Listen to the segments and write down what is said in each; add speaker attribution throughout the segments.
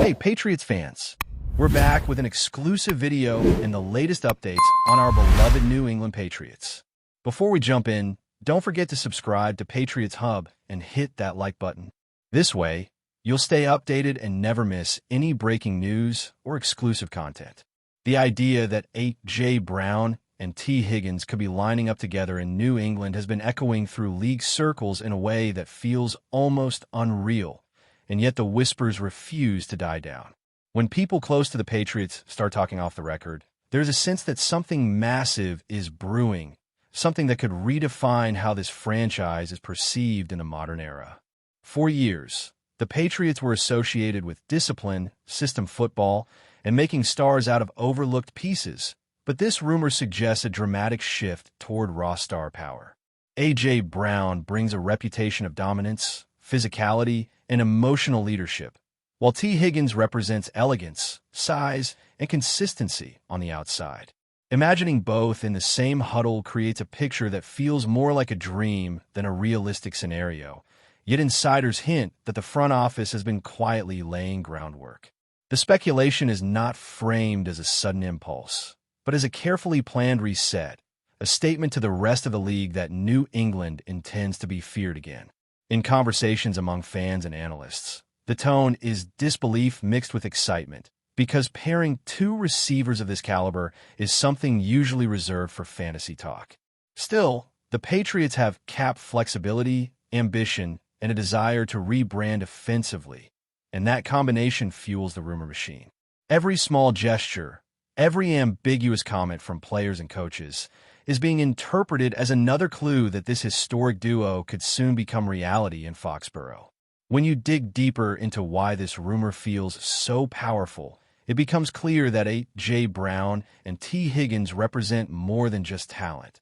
Speaker 1: Hey, Patriots fans! We're back with an exclusive video and the latest updates on our beloved New England Patriots. Before we jump in, don't forget to subscribe to Patriots Hub and hit that like button. This way, you'll stay updated and never miss any breaking news or exclusive content. The idea that A.J. Brown and T. Higgins could be lining up together in New England has been echoing through league circles in a way that feels almost unreal, and yet the whispers refuse to die down. When people close to the Patriots start talking off the record, there's a sense that something massive is brewing, something that could redefine how this franchise is perceived in the modern era. For years, the Patriots were associated with discipline, system football, and making stars out of overlooked pieces, but this rumor suggests a dramatic shift toward raw star power. A.J. Brown brings a reputation of dominance, physicality, and emotional leadership, while T. Higgins represents elegance, size, and consistency on the outside. Imagining both in the same huddle creates a picture that feels more like a dream than a realistic scenario, yet insiders hint that the front office has been quietly laying groundwork. The speculation is not framed as a sudden impulse, but as a carefully planned reset, a statement to the rest of the league that New England intends to be feared again. In conversations among fans and analysts, the tone is disbelief mixed with excitement, because pairing two receivers of this caliber is something usually reserved for fantasy talk. Still, the Patriots have cap flexibility, ambition, and a desire to rebrand offensively, and that combination fuels the rumor machine. Every small gesture, every ambiguous comment from players and coaches is being interpreted as another clue that this historic duo could soon become reality in Foxborough. When you dig deeper into why this rumor feels so powerful, it becomes clear that A.J. Brown and T. Higgins represent more than just talent.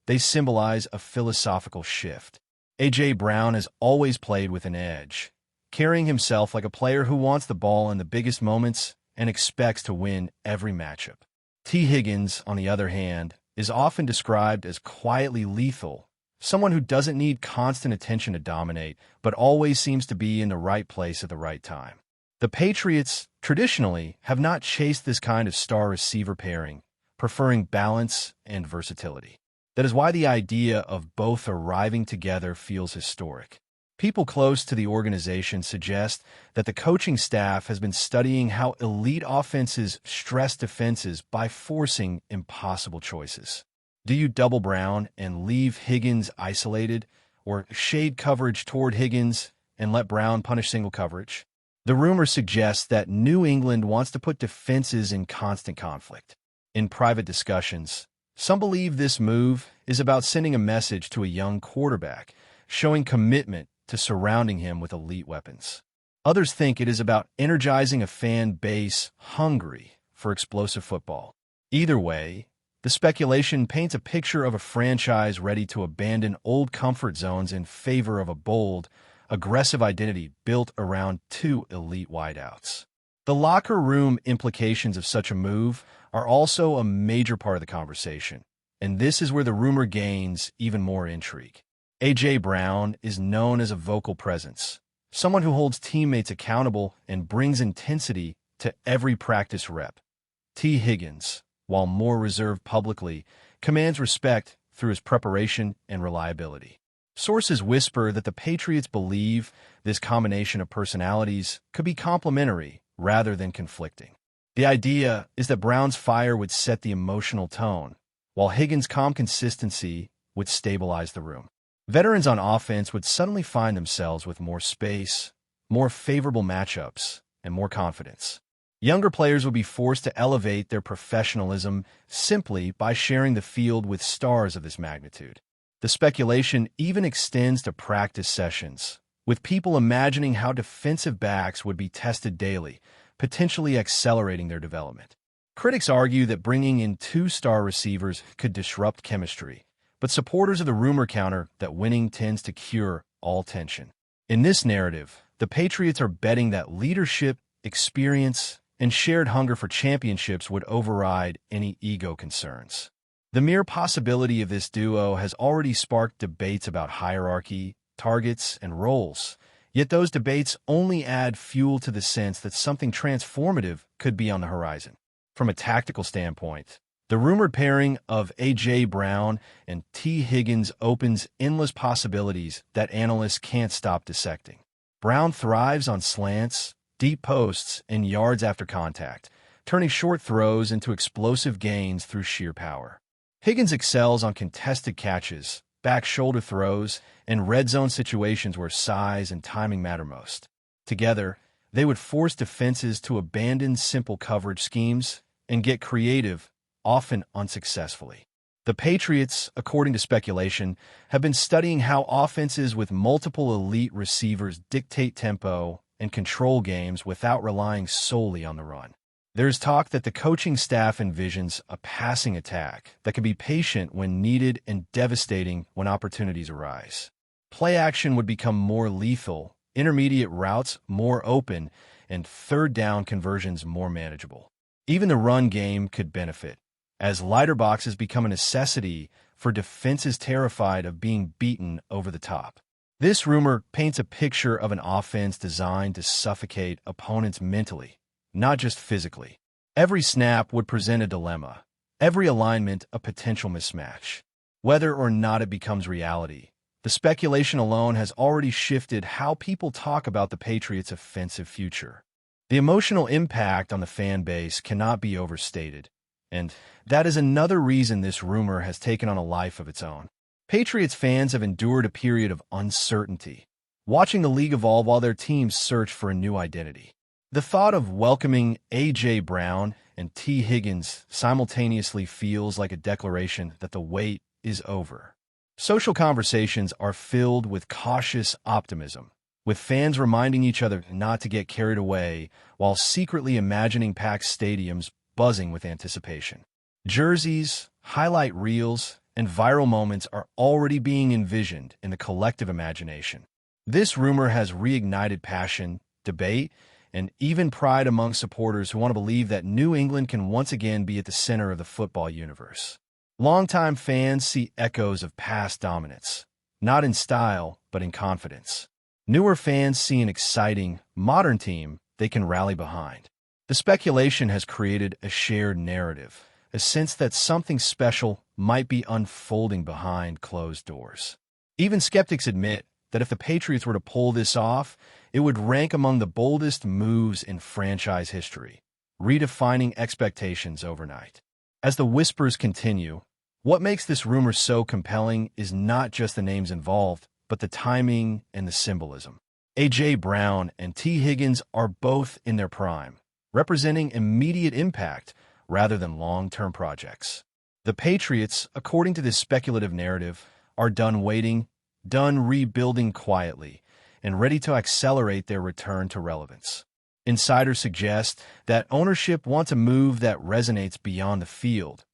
Speaker 1: They symbolize a philosophical shift. A.J. Brown has always played with an edge, carrying himself like a player who wants the ball in the biggest moments and expects to win every matchup. T. Higgins, on the other hand, is often described as quietly lethal, someone who doesn't need constant attention to dominate, but always seems to be in the right place at the right time. The Patriots, traditionally, have not chased this kind of star receiver pairing, preferring balance and versatility. That is why the idea of both arriving together feels historic. People close to the organization suggest that the coaching staff has been studying how elite offenses stress defenses by forcing impossible choices. Do you double Brown and leave Higgins isolated, or shade coverage toward Higgins and let Brown punish single coverage? The rumor suggests that New England wants to put defenses in constant conflict. In private discussions, some believe this move is about sending a message to a young quarterback, showing commitment to surrounding him with elite weapons. Others think it is about energizing a fan base hungry for explosive football. Either way, the speculation paints a picture of a franchise ready to abandon old comfort zones in favor of a bold, aggressive identity built around two elite wideouts. The locker room implications of such a move are also a major part of the conversation, and this is where the rumor gains even more intrigue. A.J. Brown is known as a vocal presence, someone who holds teammates accountable and brings intensity to every practice rep. T. Higgins, while more reserved publicly, commands respect through his preparation and reliability. Sources whisper that the Patriots believe this combination of personalities could be complementary rather than conflicting. The idea is that Brown's fire would set the emotional tone, while Higgins' calm consistency would stabilize the room. Veterans on offense would suddenly find themselves with more space, more favorable matchups, and more confidence. Younger players would be forced to elevate their professionalism simply by sharing the field with stars of this magnitude. The speculation even extends to practice sessions, with people imagining how defensive backs would be tested daily, potentially accelerating their development. Critics argue that bringing in two star receivers could disrupt chemistry, but supporters of the rumor counter that winning tends to cure all tension. In this narrative, the Patriots are betting that leadership, experience, and shared hunger for championships would override any ego concerns. The mere possibility of this duo has already sparked debates about hierarchy, targets, and roles, Yet those debates only add fuel to the sense that something transformative could be on the horizon. From a tactical standpoint, the rumored pairing of A.J. Brown and T. Higgins opens endless possibilities that analysts can't stop dissecting. Brown thrives on slants, deep posts, and yards after contact, turning short throws into explosive gains through sheer power. Higgins excels on contested catches, back shoulder throws, and red zone situations where size and timing matter most. Together, they would force defenses to abandon simple coverage schemes and get creative, often unsuccessfully. The Patriots, according to speculation, have been studying how offenses with multiple elite receivers dictate tempo and control games without relying solely on the run. There's talk that the coaching staff envisions a passing attack that can be patient when needed and devastating when opportunities arise. Play action would become more lethal, intermediate routes more open, and third down conversions more manageable. Even the run game could benefit, as lighter boxes become a necessity for defenses terrified of being beaten over the top. This rumor paints a picture of an offense designed to suffocate opponents mentally, not just physically. Every snap would present a dilemma, every alignment a potential mismatch. Whether or not it becomes reality, the speculation alone has already shifted how people talk about the Patriots' offensive future. The emotional impact on the fan base cannot be overstated, and that is another reason this rumor has taken on a life of its own. Patriots fans have endured a period of uncertainty, watching the league evolve while their teams search for a new identity. The thought of welcoming A.J. Brown and T. Higgins simultaneously feels like a declaration that the wait is over. Social conversations are filled with cautious optimism, with fans reminding each other not to get carried away while secretly imagining packed stadiums buzzing with anticipation. Jerseys, highlight reels, and viral moments are already being envisioned in the collective imagination. This rumor has reignited passion, debate, and even pride among supporters who want to believe that New England can once again be at the center of the football universe. Longtime fans see echoes of past dominance, not in style, but in confidence. Newer fans see an exciting, modern team they can rally behind. The speculation has created a shared narrative, a sense that something special might be unfolding behind closed doors. Even skeptics admit that if the Patriots were to pull this off, it would rank among the boldest moves in franchise history, redefining expectations overnight. As the whispers continue, what makes this rumor so compelling is not just the names involved, but the timing and the symbolism. A.J. Brown and T. Higgins are both in their prime, representing immediate impact rather than long-term projects. The Patriots, according to this speculative narrative, are done waiting, done rebuilding quietly, and ready to accelerate their return to relevance. Insiders suggest that ownership wants a move that resonates beyond the field,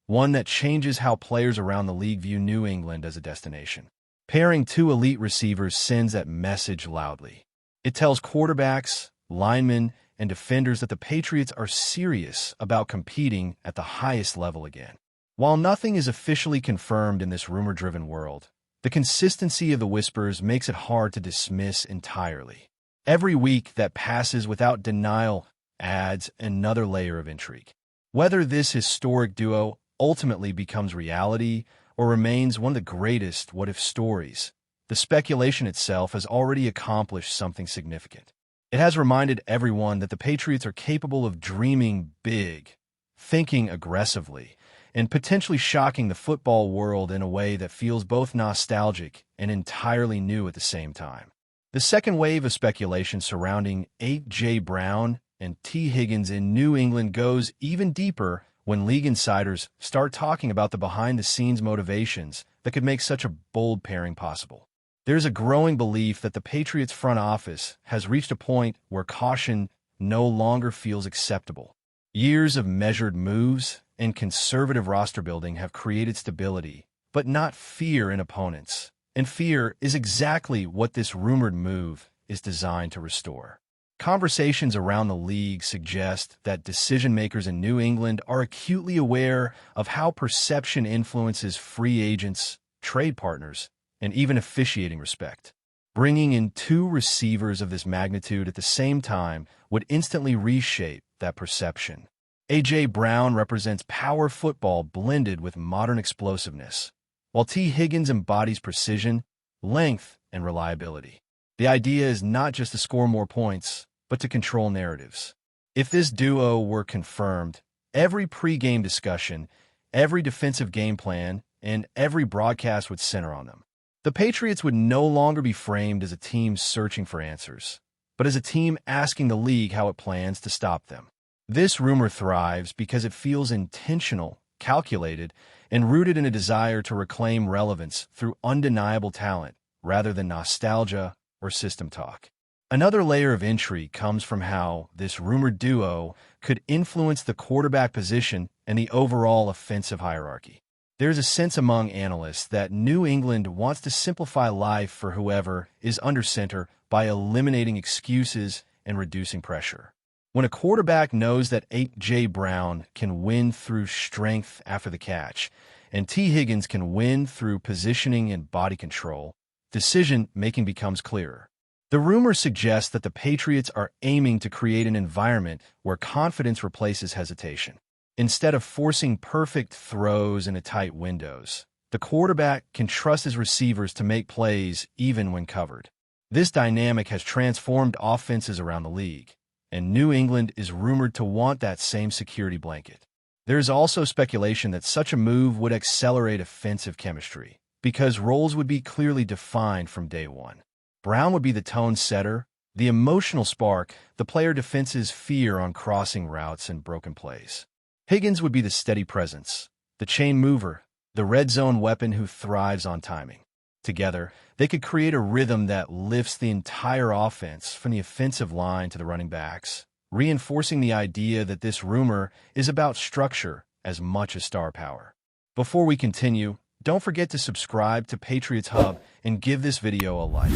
Speaker 1: one that changes how players around the league view New England as a destination. Pairing two elite receivers sends that message loudly. It tells quarterbacks, linemen, and defenders that the Patriots are serious about competing at the highest level again. While nothing is officially confirmed in this rumor-driven world, the consistency of the whispers makes it hard to dismiss entirely. Every week that passes without denial adds another layer of intrigue. Whether this historic duo ultimately becomes reality or remains one of the greatest what-if stories, the speculation itself has already accomplished something significant. It has reminded everyone that the Patriots are capable of dreaming big, thinking aggressively, and potentially shocking the football world in a way that feels both nostalgic and entirely new at the same time. The second wave of speculation surrounding A.J. Brown and T. Higgins in New England goes even deeper when league insiders start talking about the behind-the-scenes motivations that could make such a bold pairing possible. There's a growing belief that the Patriots front office has reached a point where caution no longer feels acceptable. Years of measured moves and conservative roster building have created stability, but not fear in opponents. And fear is exactly what this rumored move is designed to restore. Conversations around the league suggest that decision-makers in New England are acutely aware of how perception influences free agents, trade partners, and even officiating respect. Bringing in two receivers of this magnitude at the same time would instantly reshape that perception. A.J. Brown represents power football blended with modern explosiveness, while T. Higgins embodies precision, length, and reliability. The idea is not just to score more points, but to control narratives. If this duo were confirmed, every pre-game discussion, every defensive game plan, and every broadcast would center on them. The Patriots would no longer be framed as a team searching for answers, but as a team asking the league how it plans to stop them. This rumor thrives because it feels intentional, calculated, and rooted in a desire to reclaim relevance through undeniable talent rather than nostalgia or system talk. Another layer of intrigue comes from how this rumored duo could influence the quarterback position and the overall offensive hierarchy. There's a sense among analysts that New England wants to simplify life for whoever is under center by eliminating excuses and reducing pressure. When a quarterback knows that A.J. Brown can win through strength after the catch, and T. Higgins can win through positioning and body control, decision-making becomes clearer. The rumor suggests that the Patriots are aiming to create an environment where confidence replaces hesitation. Instead of forcing perfect throws into tight windows, the quarterback can trust his receivers to make plays even when covered. This dynamic has transformed offenses around the league, and New England is rumored to want that same security blanket. There is also speculation that such a move would accelerate offensive chemistry, because roles would be clearly defined from day one. Brown would be the tone setter, the emotional spark, the player defense's fear on crossing routes and broken plays. Higgins would be the steady presence, the chain mover, the red zone weapon who thrives on timing. Together, they could create a rhythm that lifts the entire offense from the offensive line to the running backs, reinforcing the idea that this rumor is about structure as much as star power. Before we continue, don't forget to subscribe to Patriots Hub and give this video a like.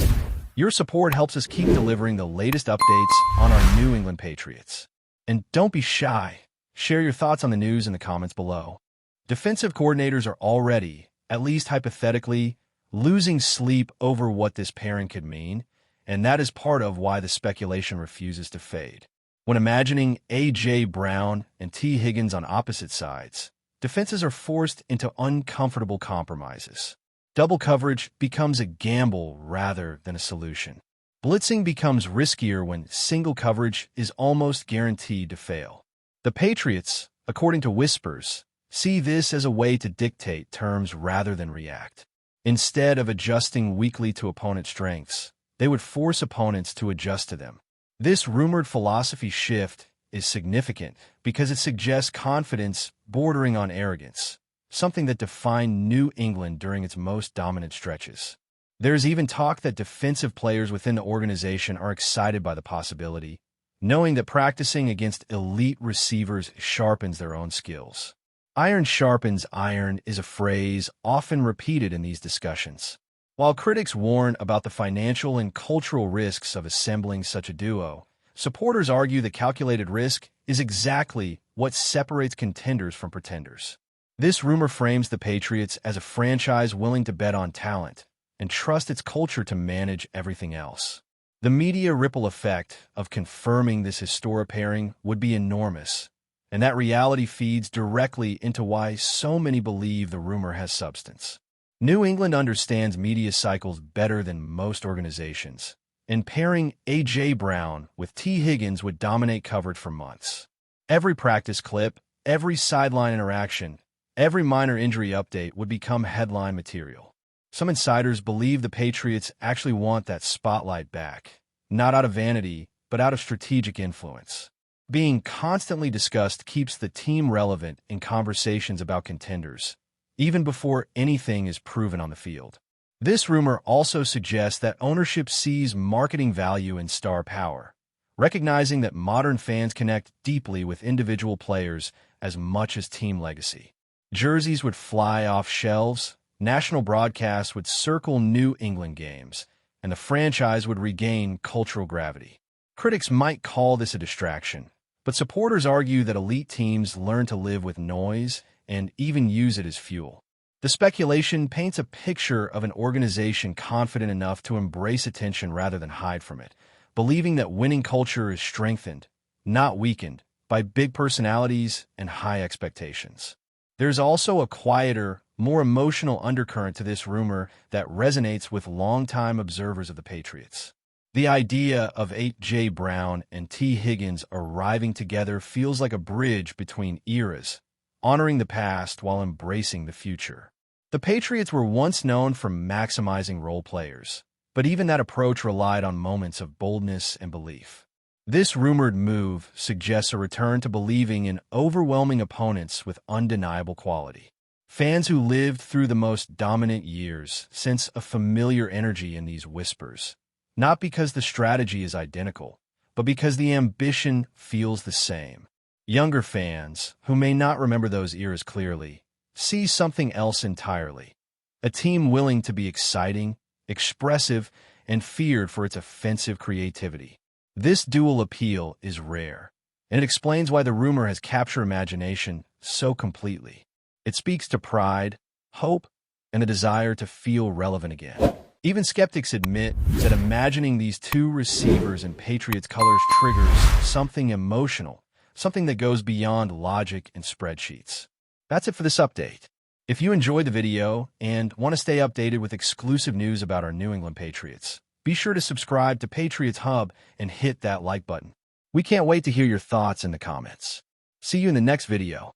Speaker 1: Your support helps us keep delivering the latest updates on our New England Patriots. And don't be shy. Share your thoughts on the news in the comments below. Defensive coordinators are already, at least hypothetically, losing sleep over what this pairing could mean, and that is part of why the speculation refuses to fade. When imagining A.J. Brown and T. Higgins on opposite sides, defenses are forced into uncomfortable compromises. Double coverage becomes a gamble rather than a solution. Blitzing becomes riskier when single coverage is almost guaranteed to fail. The Patriots, according to whispers, see this as a way to dictate terms rather than react. Instead of adjusting weekly to opponent strengths, they would force opponents to adjust to them. This rumored philosophy shift is significant because it suggests confidence bordering on arrogance, something that defined New England during its most dominant stretches. There's even talk that defensive players within the organization are excited by the possibility, knowing that practicing against elite receivers sharpens their own skills. Iron sharpens iron is a phrase often repeated in these discussions. While critics warn about the financial and cultural risks of assembling such a duo, supporters argue the calculated risk is exactly what separates contenders from pretenders. This rumor frames the Patriots as a franchise willing to bet on talent and trust its culture to manage everything else. The media ripple effect of confirming this historic pairing would be enormous, and that reality feeds directly into why so many believe the rumor has substance. New England understands media cycles better than most organizations, and pairing A.J. Brown with T. Higgins would dominate coverage for months. Every practice clip, every sideline interaction, every minor injury update would become headline material. Some insiders believe the Patriots actually want that spotlight back, not out of vanity, but out of strategic influence. Being constantly discussed keeps the team relevant in conversations about contenders, even before anything is proven on the field. This rumor also suggests that ownership sees marketing value in star power, recognizing that modern fans connect deeply with individual players as much as team legacy. Jerseys would fly off shelves, national broadcasts would circle New England games, and the franchise would regain cultural gravity. Critics might call this a distraction, but supporters argue that elite teams learn to live with noise and even use it as fuel. The speculation paints a picture of an organization confident enough to embrace attention rather than hide from it, believing that winning culture is strengthened, not weakened, by big personalities and high expectations. There's also a quieter, more emotional undercurrent to this rumor that resonates with longtime observers of the Patriots. The idea of H.J. Brown and T. Higgins arriving together feels like a bridge between eras, honoring the past while embracing the future. The Patriots were once known for maximizing role players, but even that approach relied on moments of boldness and belief. This rumored move suggests a return to believing in overwhelming opponents with undeniable quality. Fans who lived through the most dominant years sense a familiar energy in these whispers, not because the strategy is identical, but because the ambition feels the same. Younger fans, who may not remember those eras clearly, see something else entirely. A team willing to be exciting, expressive, and feared for its offensive creativity. This dual appeal is rare, and it explains why the rumor has captured imagination so completely. It speaks to pride, hope, and the desire to feel relevant again. Even skeptics admit that imagining these two receivers in Patriots colors triggers something emotional, something that goes beyond logic and spreadsheets. That's it for this update. If you enjoyed the video and want to stay updated with exclusive news about our New England Patriots, be sure to subscribe to Patriots Hub and hit that like button. We can't wait to hear your thoughts in the comments. See you in the next video.